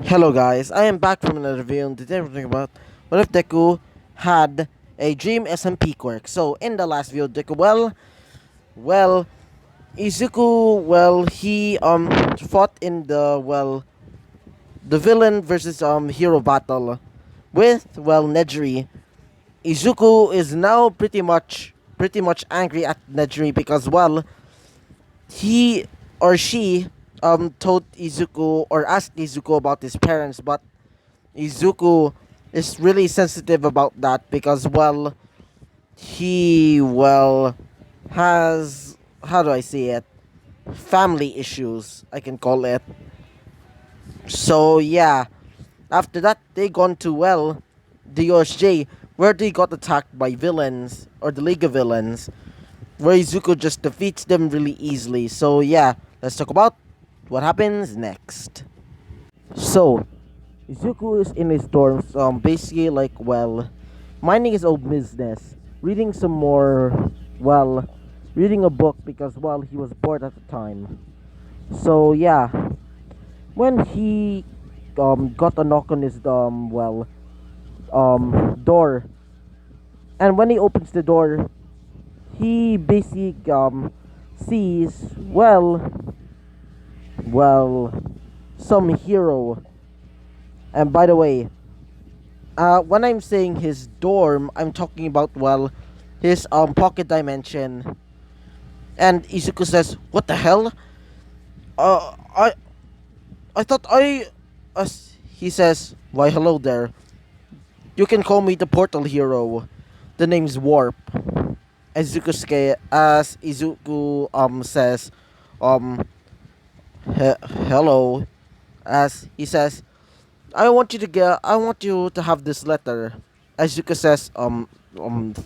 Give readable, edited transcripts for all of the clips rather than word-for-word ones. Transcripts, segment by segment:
Hello guys, I am back from another video and today we're talking about what if Deku had a dream SMP quirk. So in the last video Deku well Izuku he fought in the villain versus hero battle with Nejiri. Izuku is now pretty much angry at Nejiri because he or she told Izuku or asked Izuku about his parents, but Izuku is really sensitive about that because he has, how do I say it, family issues, I can call it. So yeah, after that they gone to the USJ where they got attacked by villains or the League of Villains where Izuku just defeats them really easily. So yeah, let's talk about what happens next. So Izuku is in his dorms, basically minding his own business, reading some more, reading a book because he was bored at the time. So yeah, when he got a knock on his door, and when he opens the door, he basically sees well some hero. And by the way, when I'm saying his dorm, I'm talking about his pocket dimension. And Izuku says, "What the hell? Uh, I I thought I." He says, "Why hello there. You can call me the portal hero. The name's Warp." As Izuku says, um hello. As he says, I want you to have this letter. Azuka says,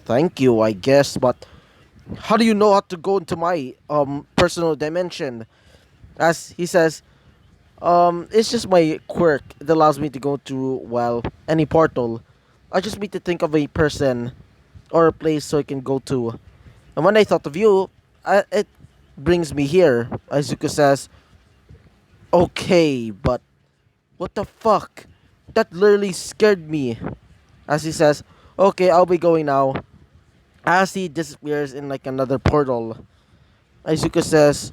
thank you, I guess, but how do you know how to go into my personal dimension? As he says, it's just my quirk. It allows me to go to any portal. I just need to think of a person or a place so I can go to. And when I thought of you, it brings me here. Azuka says, okay, but what the fuck? That literally scared me. As he says, okay, I'll be going now. As he disappears in another portal, Izuku says,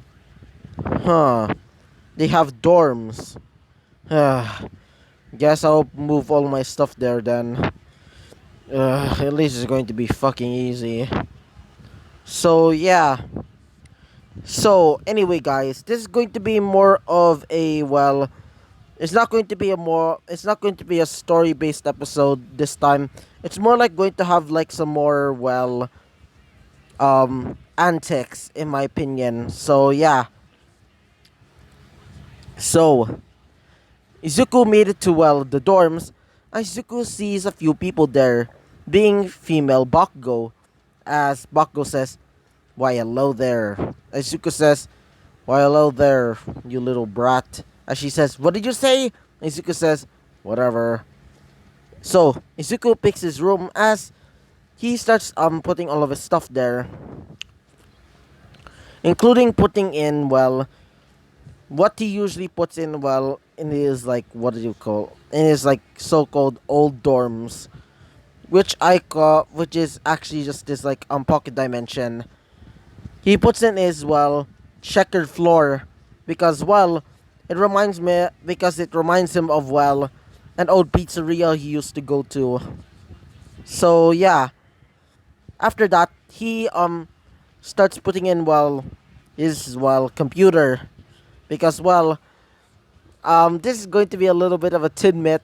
huh, they have dorms. Guess I'll move all my stuff there then. At least it's going to be fucking easy. So yeah. So anyway guys, this is going to be more of a it's not going to be a story based episode this time. It's more like going to have some more antics in my opinion. So yeah. So Izuku made it to the dorms. Izuku sees a few people there, being female Bakugo. As Bakugo says, "Why hello there." Izuku says, "Why hello there, you little brat." As she says, "What did you say?" Izuku says, "Whatever." So Izuku picks his room as he starts putting all of his stuff there, including putting in what he usually puts in in his what do you call in his so-called old dorms, which is actually just this pocket dimension. He puts in his checkered floor because it reminds him of an old pizzeria he used to go to. So yeah, after that he starts putting in his computer because this is going to be a little bit of a tidbit.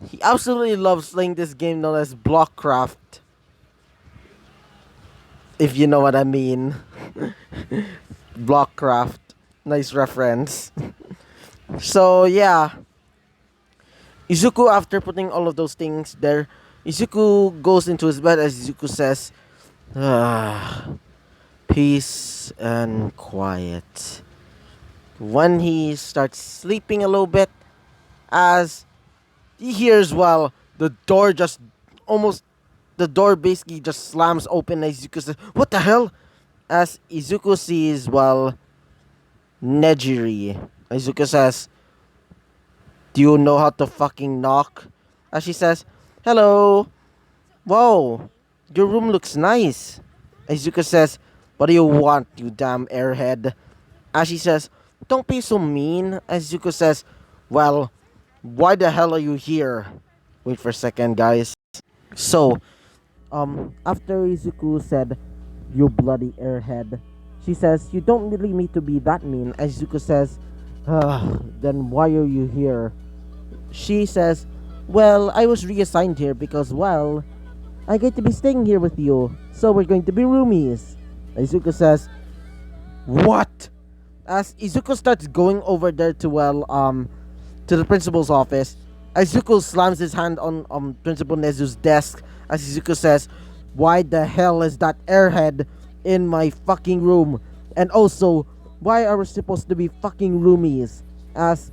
He absolutely loves playing this game known as Blockcraft, if you know what I mean. Blockcraft, nice reference. So yeah, Izuku, after putting all of those things there, Izuku goes into his bed as Izuku says, ah, peace and quiet. When he starts sleeping a little bit, as he hears the door just almost the door basically just slams open. Izuku says, "What the hell?" As Izuku sees Nejiri. Izuku says, Do you know how to fucking knock? As she says, hello. Whoa, your room looks nice. Izuku says, what do you want, you damn airhead? As she says, don't be so mean. Izuku says, well, why the hell are you here? Wait for a second, guys. So, after Izuku said, you bloody airhead, she says, you don't really need to be that mean. Izuku says, then why are you here? She says, well, I was reassigned here because, well, I get to be staying here with you, so we're going to be roomies. Izuku says, what? As Izuku starts going over there to, well, to the principal's office, Izuku slams his hand on Principal Nezu's desk as Izuku says, why the hell is that airhead in my fucking room? And also, why are we supposed to be fucking roomies? As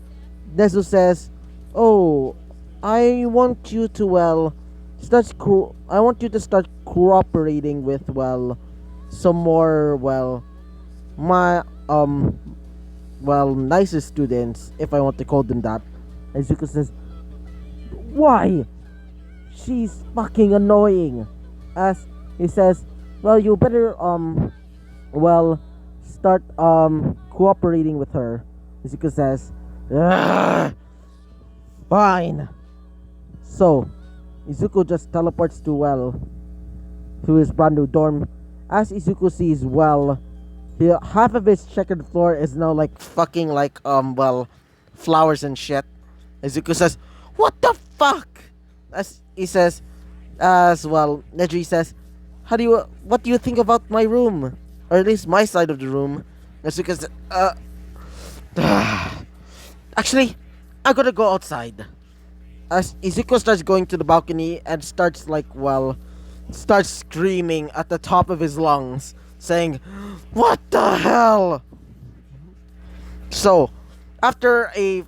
Nezu says, oh, I want you to, well, I want you to start cooperating with, well, some more, well, my, well, nicest students, if I want to call them that. Izuku says, why? She's fucking annoying. As he says, well, you better, well, start, cooperating with her. Izuku says, "Ugh, fine." So, Izuku just teleports to, well, to his brand new dorm. As Izuku sees, well, half of his checkered floor is now like fucking like well, flowers and shit. Izuku says, "What the fuck?" As he says, as well, Neji says, what do you think about my room, or at least my side of the room?" Izuku says, actually, I'm gonna go outside. As Izuku starts going to the balcony and starts like, well, starts screaming at the top of his lungs, saying, "What the hell?" So, after a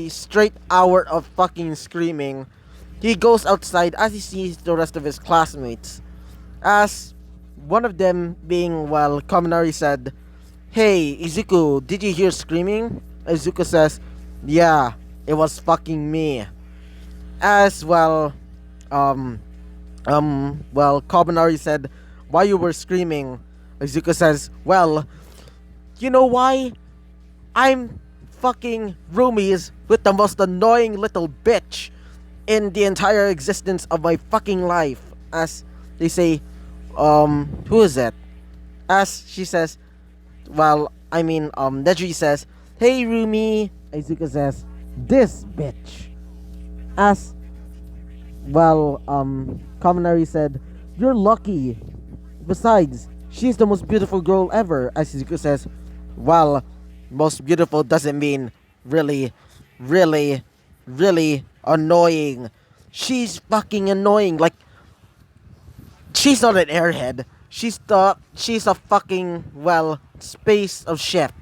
straight hour of fucking screaming, he goes outside as he sees the rest of his classmates. As one of them being, well, Kaminari said, "Hey, Izuku, did you hear screaming?" Izuku says, "Yeah, it was fucking me." As well, well, Kaminari said, "Why you were screaming?" Izuku says, "Well, you know why? I'm fucking roomies with the most annoying little bitch in the entire existence of my fucking life." As they say, who is it? As she says, well, I mean, Neji says, "Hey, Rumi." Izuku says, "This bitch." As, well, Kaminari said, "You're lucky. Besides, she's the most beautiful girl ever." As Izuku says, "Well, most beautiful doesn't mean really, really, really annoying. She's fucking annoying. Like, she's not an airhead. She's a fucking, well, space of shit.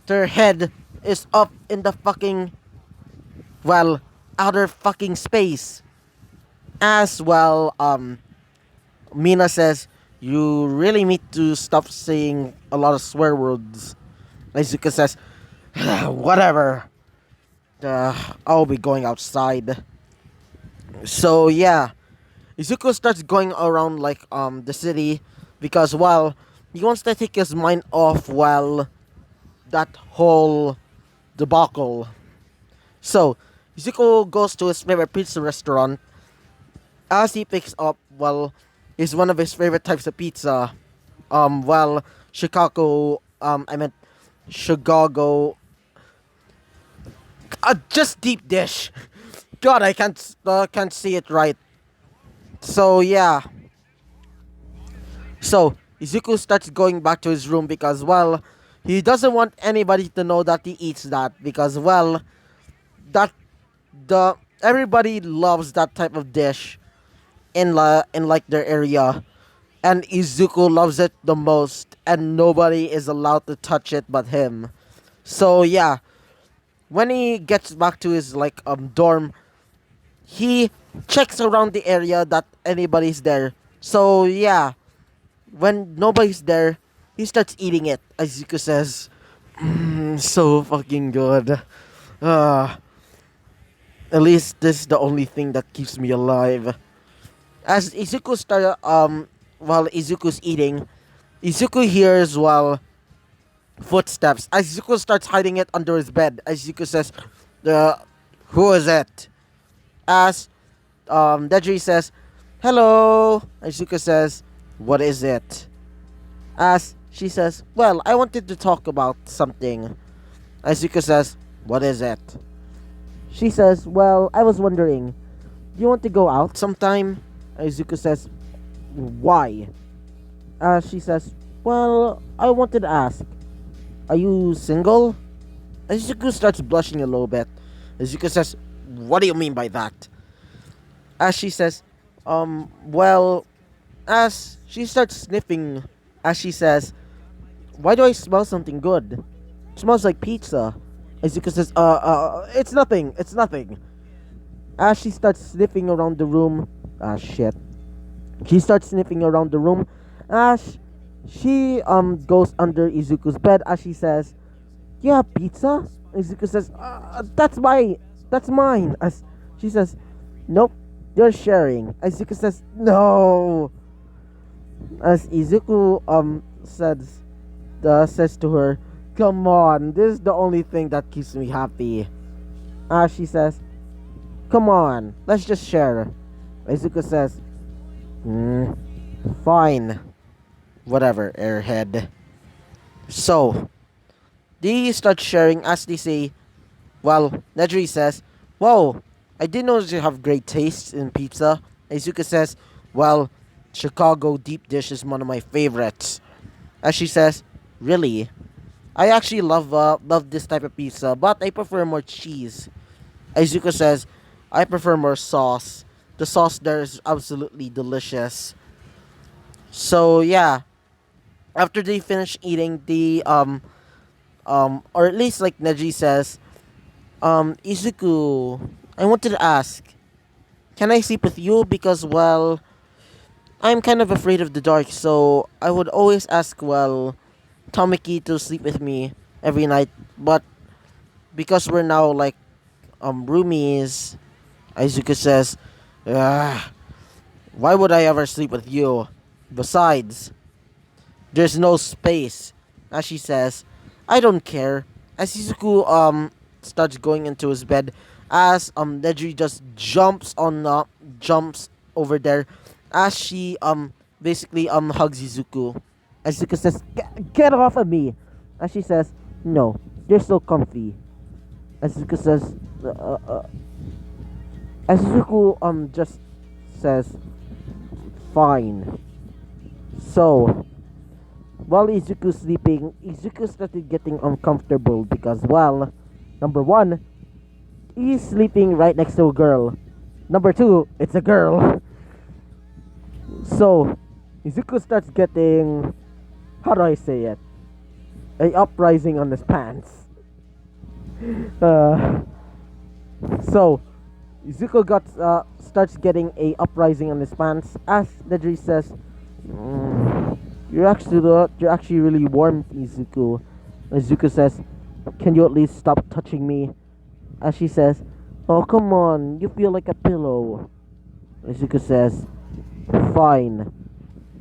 Her head is up in the fucking, well, outer fucking space." As well, Mina says, "You really need to stop saying a lot of swear words." Izuka says, "Whatever. I'll be going outside." So yeah, Izuku starts going around like the city because, well, he wants to take his mind off, well, that whole debacle. So Izuku goes to his favorite pizza restaurant. As he picks up, well, is one of his favorite types of pizza. Well, I meant Chicago, just deep dish. God, I can't see it right. So yeah, so Izuku starts going back to his room because, well, he doesn't want anybody to know that he eats that because, well, that the everybody loves that type of dish in like their area, and Izuku loves it the most, and nobody is allowed to touch it but him. So yeah, when he gets back to his like dorm, he checks around the area that anybody's there. So yeah, when nobody's there, he starts eating it. Izuku says, so fucking good. Uh, At least this is the only thing that keeps me alive. As Izuku started, while Izuku's eating, Izuku hears footsteps. As Izuku starts hiding it under his bed. As Izuku says, who is it?" As Dejiri says, "Hello." Izuku says, "What is it?" As she says, "Well, I wanted to talk about something." Izuku says, "What is it?" She says, "Well, I was wondering, do you want to go out sometime?" Izuku says, "Why?" She says, "Well, I wanted to ask, are you single?" Izuku starts blushing a little bit. Izuku says, "What do you mean by that?" She says, well, as she starts sniffing, as she says, "Why do I smell something good? It smells like pizza." Izuku says, it's nothing, it's nothing." As she starts sniffing around the room, shit. She starts sniffing around the room. As she goes under Izuku's bed, as she says, "You have pizza?" Izuku says, that's mine." As she says, "Nope, you're sharing." Izuku says, "No." As Izuku says to her, "Come on, this is the only thing that keeps me happy." She says, "Come on, let's just share." Izuku says, mm, "Fine, whatever, airhead." So they start sharing. As they say, well, Nedry says, "Whoa, I didn't know you have great taste in pizza." Izuka says, "Well, Chicago deep dish is one of my favorites." As she says, "Really? I actually love this type of pizza, but I prefer more cheese." Izuka says, "I prefer more sauce. The sauce there is absolutely delicious." So yeah, after they finish eating, or at least like Neji says, "Izuku, I wanted to ask, can I sleep with you? Because, well, I'm kind of afraid of the dark, so I would always ask, well, Tamaki to sleep with me every night. But because we're now, like, roomies," Izuku says, "Ah, why would I ever sleep with you? Besides, there's no space." As she says, "I don't care." As Izuku starts going into his bed, as Neji just jumps over there, as she basically hugs Izuku. Izuku says, Get off of me." As she says, "No, you're so comfy." Izuku says, uh, uh, uh, Izuku just says, "Fine." So while Izuku's sleeping, Izuku started getting uncomfortable because, well, number one, he's sleeping right next to a girl. Number two, it's a girl. So, Izuku starts getting, how do I say it? A uprising on his pants. Uh, so, Izuku starts getting a uprising on his pants as Nedry says, You're actually really warm, Izuku." Izuku says, "Can you at least stop touching me?" As she says, "Oh, come on, you feel like a pillow." Izuku says, "Fine,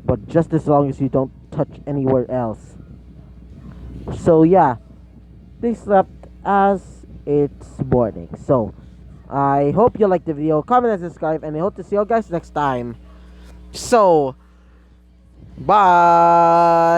but just as long as you don't touch anywhere else." So yeah, they slept as it's morning. So I hope you liked the video, comment and subscribe, and I hope to see you guys next time. So bye.